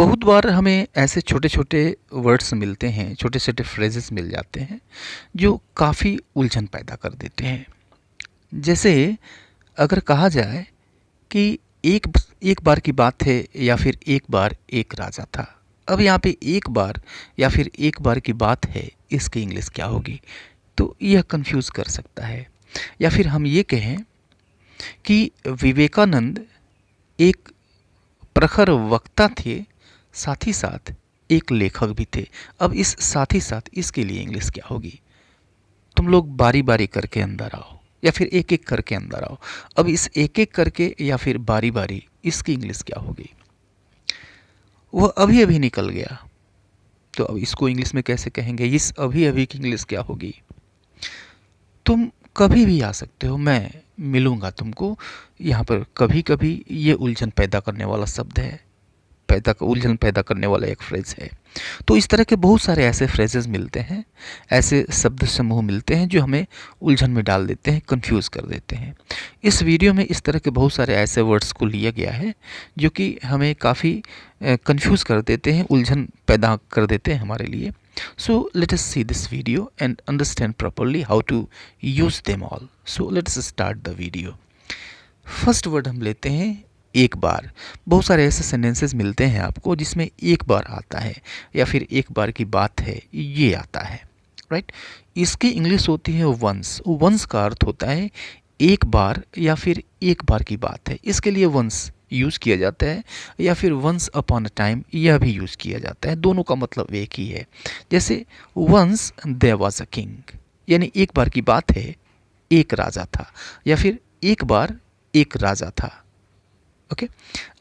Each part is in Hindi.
बहुत बार हमें ऐसे छोटे-छोटे वर्ड्स मिलते हैं, छोटे-छोटे फ्रेजेस मिल जाते हैं, जो काफ़ी उलझन पैदा कर देते हैं। जैसे अगर कहा जाए कि एक बार की बात है या फिर एक बार एक राजा था। अब यहाँ पे एक बार या फिर एक बार की बात है, इसकी इंग्लिश क्या होगी? तो यह कन्फ्यूज़ कर सकता है। या फिर हम ये कहें कि विवेकानंद एक प्रखर वक्ता थे, साथ ही साथ एक लेखक भी थे। अब इस साथ ही साथ इसके लिए इंग्लिश क्या होगी? तुम लोग बारी-बारी करके अंदर आओ या फिर एक-एक करके अंदर आओ। अब इस एक-एक करके या फिर बारी-बारी इसकी इंग्लिश क्या होगी? वह अभी-अभी निकल गया, तो अब इसको इंग्लिश में कैसे कहेंगे? इस अभी-अभी की इंग्लिश क्या होगी? तुम कभी भी आ सकते हो, मैं मिलूँगा तुमको। यहाँ पर कभी-कभी ये उलझन पैदा करने वाला शब्द है, उलझन पैदा करने वाला एक फ्रेज़ है। तो इस तरह के बहुत सारे ऐसे फ्रेजेस मिलते हैं, ऐसे शब्द समूह मिलते हैं जो हमें उलझन में डाल देते हैं, कंफ्यूज कर देते हैं। इस वीडियो में इस तरह के बहुत सारे ऐसे वर्ड्स को लिया गया है जो कि हमें काफ़ी कंफ्यूज कर देते हैं, उलझन पैदा कर देते हैं हमारे लिए। So let us see this video and understand properly how to use them all. So let us start the video. First word हम लेते हैं एक बार। बहुत सारे ऐसे सेंटेंसेस मिलते हैं आपको जिसमें एक बार आता है या फिर एक बार की बात है, ये आता है, राइट। इसकी इंग्लिश होती है वंस। वंस का अर्थ होता है एक बार या फिर एक बार की बात है, इसके लिए वंस यूज़ किया जाता है या फिर वंस अपॉन अ टाइम यह भी यूज़ किया जाता है। दोनों का मतलब एक ही है। जैसे once there was a king, यानी एक बार की बात है, एक राजा था, या फिर एक बार एक राजा था। ओके।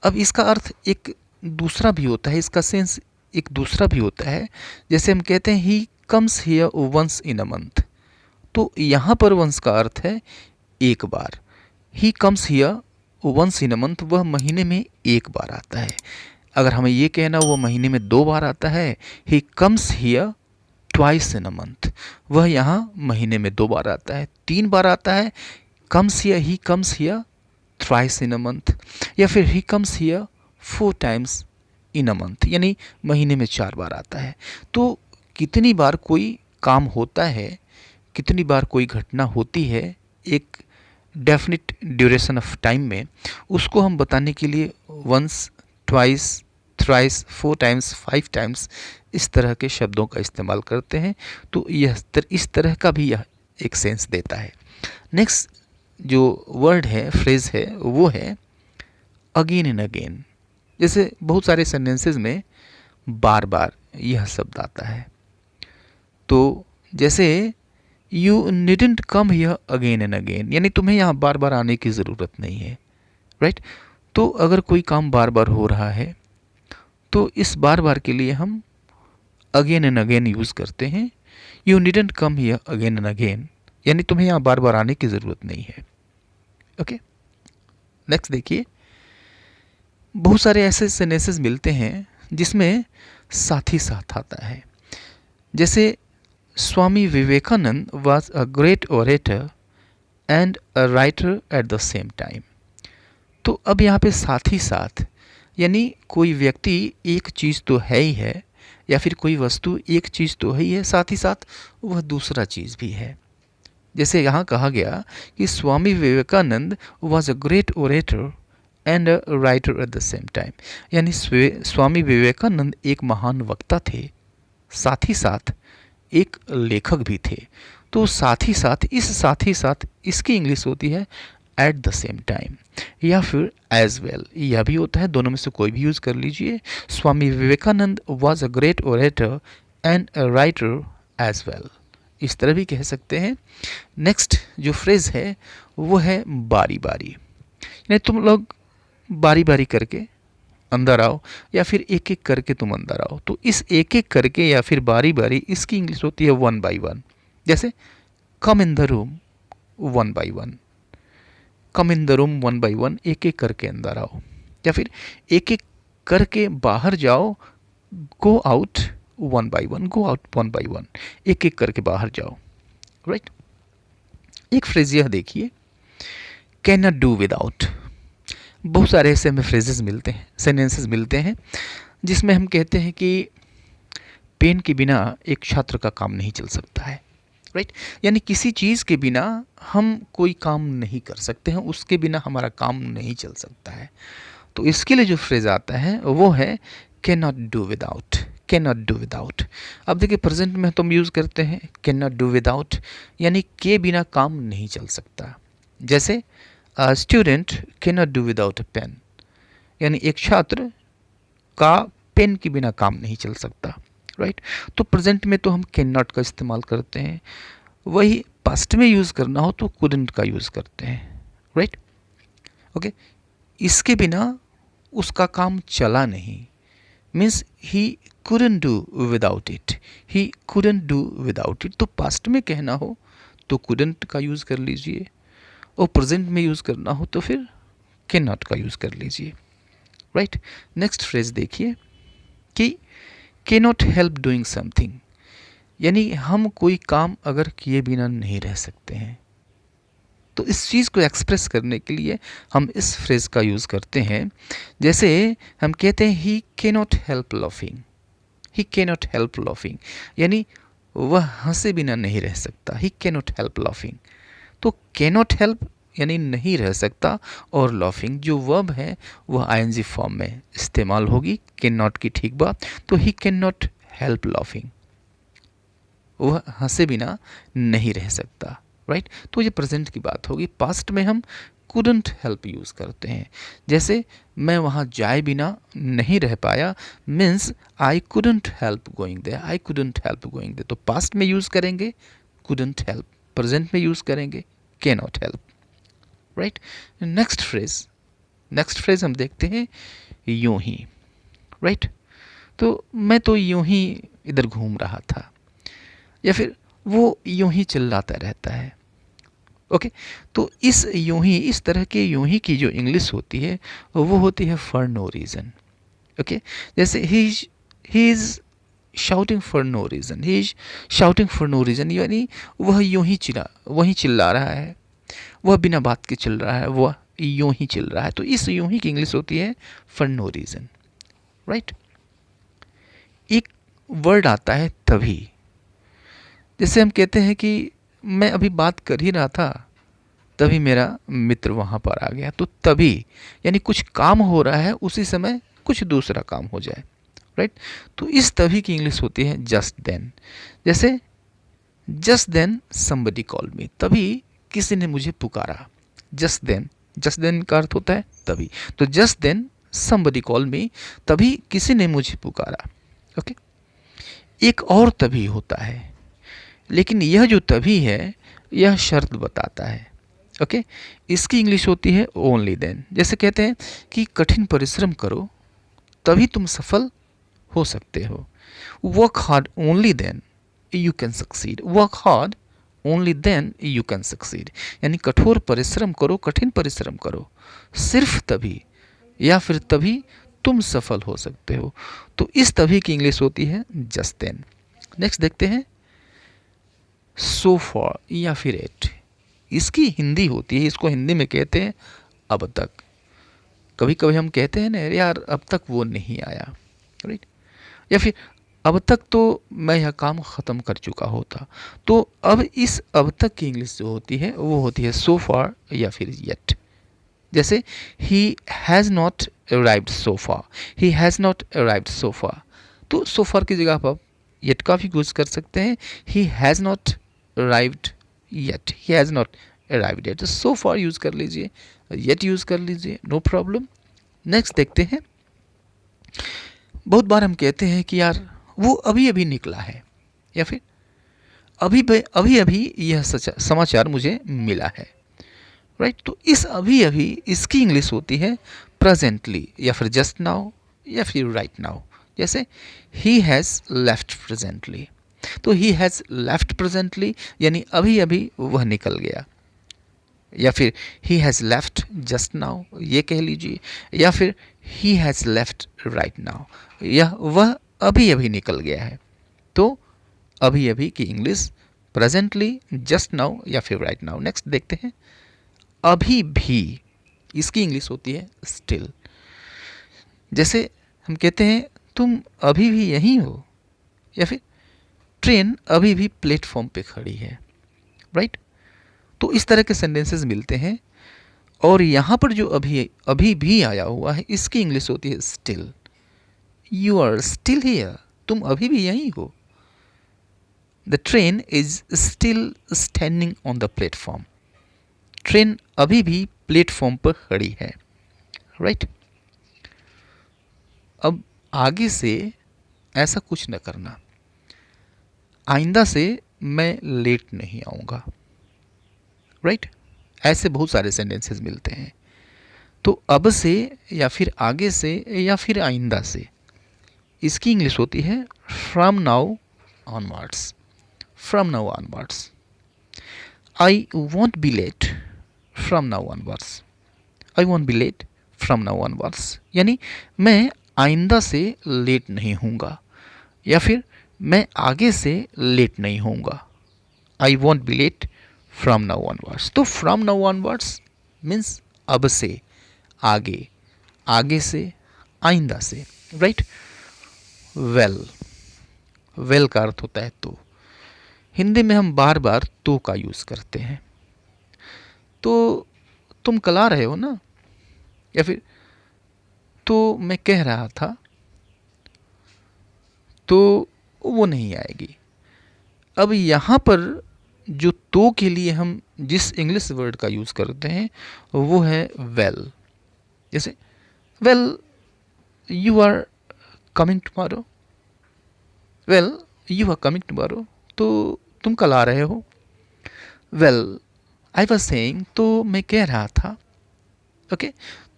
अब इसका अर्थ एक दूसरा भी होता है, इसका सेंस एक दूसरा भी होता है। जैसे हम कहते हैं he comes here once in a month, तो यहाँ पर वंस का अर्थ है एक बार। He comes here once in a month, वह महीने में एक बार आता है। अगर हमें ये कहना वह महीने में दो बार आता है, ही comes here twice in a month, वह यहाँ महीने में दो बार आता है। तीन बार आता है, comes here, he comes here thrice in a month, या फिर ही comes here four times in a month, यानी महीने में चार बार आता है। तो कितनी बार कोई काम होता है, कितनी बार कोई घटना होती है एक डेफिनिट ड्यूरेशन ऑफ टाइम में, उसको हम बताने के लिए once, twice, thrice, four times, five times इस तरह के शब्दों का इस्तेमाल करते हैं। तो इस तरह का भी यह एक सेंस देता है। नेक्स्ट जो वर्ड है, फ्रेज है, वो है अगेन एंड अगेन। जैसे बहुत सारे सेंटेंसेस में बार बार यह शब्द आता है। तो जैसे you needn't come here again and again, यानी तुम्हें यहाँ बार बार आने की ज़रूरत नहीं है, राइट। तो अगर कोई काम बार बार हो रहा है तो इस बार बार के लिए हम अगेन एंड अगेन यूज़ करते हैं। You needn't come here again and again, यानी तुम्हें यहाँ बार बार आने की ज़रूरत नहीं है। ओके। नेक्स्ट देखिए, बहुत सारे ऐसे सेंटेंसेस मिलते हैं जिसमें साथ ही साथ आता है। जैसे Swami Vivekananda was a great orator and a writer at the same time. तो अब यहाँ पे साथ ही साथ, यानी कोई व्यक्ति एक चीज़ तो है ही है, या फिर कोई वस्तु एक चीज़ तो है ही है, साथ ही साथ वह दूसरा चीज़ भी है। जैसे यहाँ कहा गया कि Swami Vivekananda was a great orator and a writer at the same time, यानी स्वामी विवेकानंद एक महान वक्ता थे, साथ ही साथ एक लेखक भी थे। तो साथ ही साथ इसकी इंग्लिश होती है एट द सेम टाइम, या फिर एज वेल, यह भी होता है। दोनों में से कोई भी यूज़ कर लीजिए। Swami Vivekananda was a great orator and a writer as well, इस तरह भी कह सकते हैं। नेक्स्ट जो फ्रेज है वो है बारी बारी, यानी तुम लोग बारी बारी करके अंदर आओ, या फिर एक एक करके तुम अंदर आओ। तो इस एक एक करके या फिर बारी बारी, इसकी इंग्लिश होती है वन बाई वन। जैसे come in the room one by one, come in the room one by one, एक एक करके अंदर आओ, या फिर एक एक करके बाहर जाओ, go out one by one, go out one by one, एक एक करके बाहर जाओ, राइट। एक फ्रेज यह देखिए, कैन नॉट डू विदाउट। बहुत सारे ऐसे हमें फ्रेजेस मिलते हैं, सेंटेंसेस मिलते हैं जिसमें हम कहते हैं कि पेन के बिना एक छात्र का काम नहीं चल सकता है, राइट। यानी किसी चीज़ के बिना हम कोई काम नहीं कर सकते हैं, उसके बिना हमारा काम नहीं चल सकता है। तो इसके लिए जो फ्रेज आता है वो है can not do without, can not do without. अब देखिए प्रेजेंट में तो हम यूज़ करते हैं कैन नॉट डू विदाउट, यानी के बिना काम नहीं चल सकता। जैसे student can not do without a pen, यानी एक छात्र का पेन के बिना काम नहीं चल सकता, राइट। तो प्रेजेंट में तो हम कैन नॉट का इस्तेमाल करते हैं, वही पास्ट में यूज़ करना हो तो कुडंट का यूज़ करते हैं, राइट। ओके, इसके बिना उसका काम चला नहीं, means he couldn't do without it, he couldn't do without it। तो पास्ट में कहना हो तो couldn't का यूज़ कर लीजिए, और प्रेजेंट में यूज़ करना हो तो फिर कैन नॉट का यूज़ कर लीजिए, राइट। नेक्स्ट फ्रेज देखिए कि can not help doing something, यानी हम कोई काम अगर किए बिना नहीं रह सकते हैं। तो इस चीज़ को एक्सप्रेस करने के लिए हम इस फ्रेज का यूज़ करते हैं। जैसे हम कहते हैं he can not help laughing, he can not help laughing, यानी वह हंसे बिना नहीं रह सकता, he can not help laughing. तो कैन नॉट हेल्प यानी नहीं रह सकता, और लाफिंग जो वर्ब है वह आईएनजी फॉर्म में इस्तेमाल होगी कैन नॉट की, ठीक बात। तो he can not help laughing, वह हंसे बिना नहीं रह सकता, राइट। तो ये प्रेजेंट की बात होगी। पास्ट में हम couldn't हेल्प यूज़ करते हैं। जैसे मैं वहाँ जाए बिना नहीं रह पाया, means I couldn't help going there, I couldn't help going there. तो पास्ट में यूज़ करेंगे couldn't हेल्प, प्रेजेंट में यूज़ करेंगे cannot help, right. Next phrase हम देखते हैं यूं ही, राइट। तो मैं तो यूं ही इधर घूम रहा था, या फिर वो यूं ही चिल्लाता रहता है, ओके। तो इस यूं ही, इस तरह के यूं ही की जो इंग्लिश होती है वो होती है फॉर नो रीज़न, ओके। जैसे he is shouting for no reason, he is shouting for no reason, यानी वह यूं ही चिल्ला रहा है, वह बिना बात के चिल्ला रहा है, वह यूं ही चिल्ला रहा है। तो इस यूं ही की इंग्लिश होती है फॉर नो रीज़न, राइट। एक वर्ड आता है तभी, जैसे हम कहते हैं कि मैं अभी बात कर ही रहा था तभी मेरा मित्र वहाँ पर आ गया। तो तभी यानी कुछ काम हो रहा है, उसी समय कुछ दूसरा काम हो जाए, राइट। तो इस तभी की इंग्लिश होती है जस्ट देन। जैसे just then somebody called me, तभी किसी ने मुझे पुकारा। जस्ट देन का अर्थ होता है तभी। तो just then somebody called me, तभी किसी ने मुझे पुकारा, ओके। एक और तभी होता है, लेकिन यह जो तभी है यह शर्त बताता है, ओके। इसकी इंग्लिश होती है ओनली देन। जैसे कहते हैं कि कठिन परिश्रम करो तभी तुम सफल हो सकते हो। Work hard only then you can succeed, work hard only then you can succeed, यानी कठोर परिश्रम करो, कठिन परिश्रम करो सिर्फ तभी या फिर तभी तुम सफल हो सकते हो। तो इस तभी की इंग्लिश होती है जस्ट देन। नेक्स्ट देखते हैं सो फॉर या फिर एट। इसकी हिंदी होती है, इसको हिंदी में कहते हैं अब तक। कभी कभी हम कहते हैं ना यार अब तक वो नहीं आया, राइट। या फिर अब तक तो मैं यह काम ख़त्म कर चुका होता। तो अब इस अब तक की इंग्लिश जो होती है वो होती है सो फार या फिर येट। जैसे he has not arrived so far, he has not arrived so far. तो सो फार की जगह पर आप येट का भी यूज़ कर सकते हैं। ही has not arrived yet, he has not arrived yet. तो सो फार यूज़ कर लीजिए, येट यूज़ कर लीजिए, नो प्रॉब्लम। नेक्स्ट देखते हैं, बहुत बार हम कहते हैं कि यार वो अभी अभी निकला है, या फिर अभी अभी यह समाचार मुझे मिला है, राइट। तो इस अभी अभी इसकी इंग्लिश होती है प्रेजेंटली या फिर जस्ट नाउ या फिर राइट नाउ। जैसे ही हैज़ लेफ्ट प्रेजेंटली, तो ही हैज़ लेफ्ट प्रेजेंटली यानी अभी अभी वह निकल गया, या फिर he has left just now ये कह लीजिए, या फिर he has left right now, यह वह अभी अभी निकल गया है। तो अभी अभी की इंग्लिश प्रेजेंटली, जस्ट नाउ या फिर राइट नाउ। नेक्स्ट देखते हैं अभी भी, इसकी इंग्लिश होती है स्टिल। जैसे हम कहते हैं तुम अभी भी यहीं हो, या फिर ट्रेन अभी भी प्लेटफॉर्म पे खड़ी है, राइट। तो इस तरह के सेंटेंसेस मिलते हैं। और यहाँ पर जो अभी अभी भी आया हुआ है, इसकी इंग्लिश होती है still. You are still here, तुम अभी भी यहीं हो। The train is still standing on the platform, train अभी भी प्लेटफॉर्म पर खड़ी है, राइट। अब आगे से ऐसा कुछ न करना, आइंदा से मैं लेट नहीं आऊँगा, राइट। ऐसे बहुत सारे सेंटेंसेस मिलते हैं। तो अब से, या फिर आगे से, या फिर आइंदा से, इसकी इंग्लिश होती है from now onwards. From now onwards. I won't be late from now onwards. I won't be late from now onwards, यानी मैं आइंदा से लेट नहीं होऊंगा, या फिर मैं आगे से लेट नहीं होऊंगा। I won't be late from now onwards. तो फ्रॉम नाउ ऑनवर्ड्स मीन्स अब से, आगे, आगे से, आइंदा से, राइट। वेल, वेल का अर्थ होता है तो। हिंदी में हम बार बार तो का यूज़ करते हैं। तो तुम कल आ रहे हो ना, या फिर तो मैं कह रहा था, तो वो नहीं आएगी। अब यहाँ पर जो तो के लिए हम जिस इंग्लिश वर्ड का यूज़ करते हैं वो है वेल। जैसे well you are coming tomorrow, well you are coming tomorrow, तो तुम कल आ रहे हो। वेल आई वॉज सेइंग, तो मैं कह रहा था, ओके।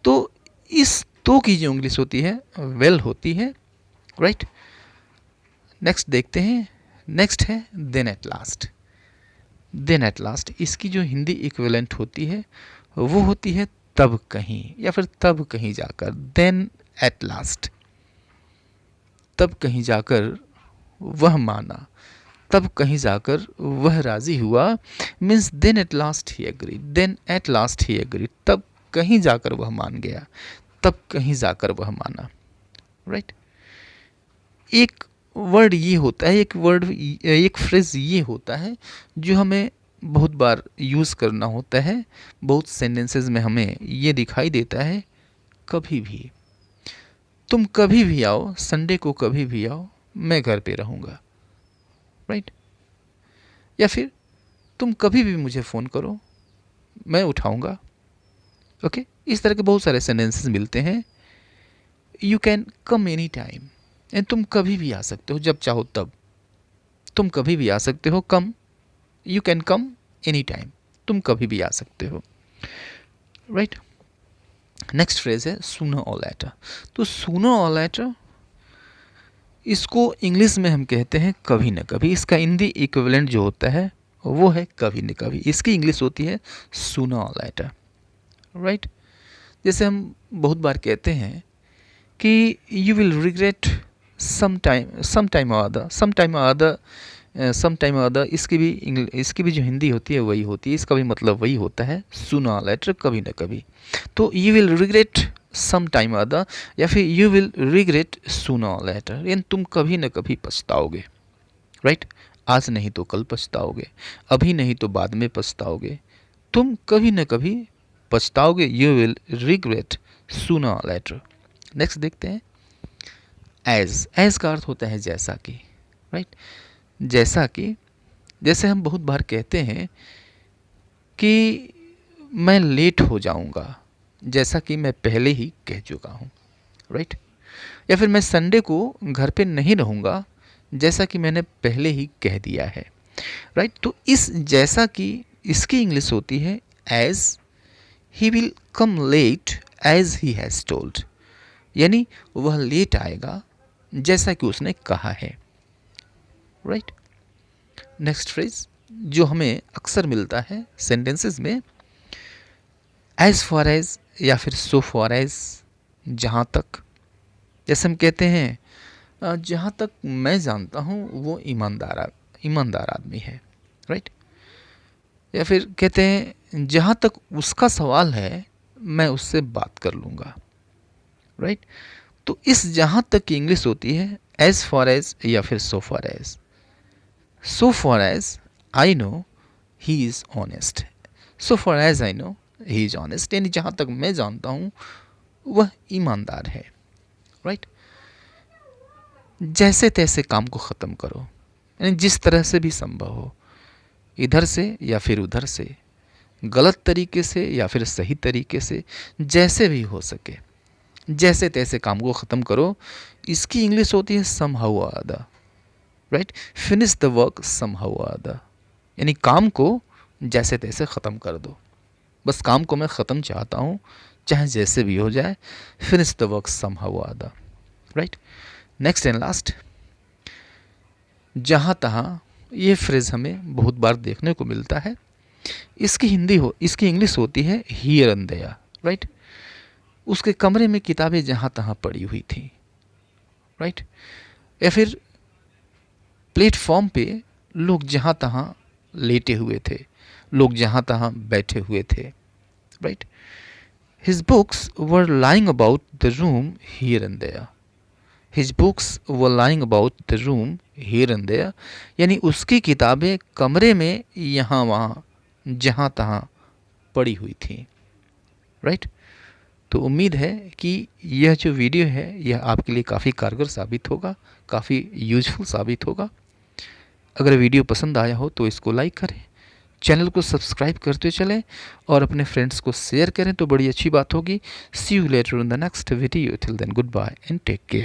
तो इस तो की जो इंग्लिश होती है वेल होती है, राइट। नेक्स्ट देखते हैं। नेक्स्ट है then at last. Then at last, इसकी जो हिंदी इक्विवेलेंट होती है वो होती है तब कहीं, या फिर तब कहीं जाकर। देन एट लास्ट, तब कहीं जाकर वह माना, तब कहीं जाकर वह राजी हुआ, means then at last he agree. Then at last he agree, तब कहीं जाकर वह मान गया, तब कहीं जाकर वह माना, राइट। एक वर्ड ये होता है, एक फ्रेज ये होता है जो हमें बहुत बार यूज़ करना होता है। बहुत सेंटेंसेस में हमें ये दिखाई देता है, कभी भी। तुम कभी भी आओ, संडे को कभी भी आओ, मैं घर पे रहूँगा, राइट। या फिर तुम कभी भी मुझे फ़ोन करो, मैं उठाऊँगा, ओके। इस तरह के बहुत सारे सेंटेंसेस मिलते हैं। You can come any time, तुम कभी भी आ सकते हो, जब चाहो तब। तुम कभी भी आ सकते हो, come, you can come any time, तुम कभी भी आ सकते हो, राइट। नेक्स्ट फ्रेज है सूनर और लेटर। तो सूनर और लेटर, इसको इंग्लिश में हम कहते हैं कभी न कभी। इसका हिंदी इक्विवेलेंट जो होता है वो है कभी न कभी। इसकी इंग्लिश होती है सूनर और लेटर, राइट। जैसे हम बहुत बार कहते हैं कि you will regret some time or other, some time or other. इसकी भी जो हिंदी होती है वही होती है, इसका भी मतलब वही होता है, सूनर लेटर, कभी न कभी। तो you will regret some time or other, या फिर you will regret sooner later, यानी तुम कभी न कभी पछताओगे, राइट। आज नहीं तो कल पछताओगे, अभी नहीं तो बाद में पछताओगे, तुम कभी न कभी पछताओगे। You will regret sooner later. Next देखते हैं एज। एज का अर्थ होता है जैसा कि, राइट। जैसा कि, जैसे हम बहुत बार कहते हैं कि मैं लेट हो जाऊंगा, जैसा कि मैं पहले ही कह चुका हूं, राइट। या फिर मैं संडे को घर पे नहीं रहूंगा, जैसा कि मैंने पहले ही कह दिया है, राइट। तो इस जैसा कि, इसकी इंग्लिश होती है as. He will come late as he has told, यानी वह लेट आएगा जैसा कि उसने कहा है, राइट। नेक्स्ट फ्रेज जो हमें अक्सर मिलता है सेंटेंसेस में, एज फॉर एज, या फिर सो फॉर एज, जहाँ तक। जैसे हम कहते हैं जहाँ तक मैं जानता हूँ वो ईमानदार आदमी है, राइट। या फिर कहते हैं जहाँ तक उसका सवाल है मैं उससे बात कर लूँगा, राइट। तो इस जहाँ तक की इंग्लिश होती है एज फॉर एज या फिर so for as. So for as I know he is honest, so for as I know he is honest, यानी जहाँ तक मैं जानता हूँ वह ईमानदार है, राइट। जैसे तैसे काम को ख़त्म करो, यानी जिस तरह से भी संभव हो, इधर से या फिर उधर से, गलत तरीके से या फिर सही तरीके से, जैसे भी हो सके जैसे तैसे काम को ख़त्म करो। इसकी इंग्लिश होती है समहाउ और other, right. Finish the work somehow और अदर, यानी काम को जैसे तैसे ख़त्म कर दो, बस काम को मैं ख़त्म चाहता हूँ चाहे जैसे भी हो जाए। फिनिश द वर्क समहाउ और other, right. Next and last, जहाँ तहाँ, ये फ्रेज़ हमें बहुत बार देखने को मिलता है। इसकी इंग्लिश होती है हियर एंड देयर, राइट। उसके कमरे में किताबें जहाँ तहाँ पड़ी हुई थी, राइट। या फिर प्लेटफॉर्म पे लोग जहाँ तहाँ लेटे हुए थे, लोग जहाँ तहाँ बैठे हुए थे, right. His books were lying about the room here and there, his books were lying about the room here and there, यानी उसकी किताबें कमरे में यहाँ वहाँ जहाँ तहाँ पड़ी हुई थी, राइट। तो उम्मीद है कि यह जो वीडियो है यह आपके लिए काफ़ी कारगर साबित होगा, काफ़ी यूजफुल साबित होगा। अगर वीडियो पसंद आया हो तो इसको लाइक करें, चैनल को सब्सक्राइब करते चलें और अपने फ्रेंड्स को शेयर करें तो बड़ी अच्छी बात होगी। See you later in the next video, till then good bye and take care.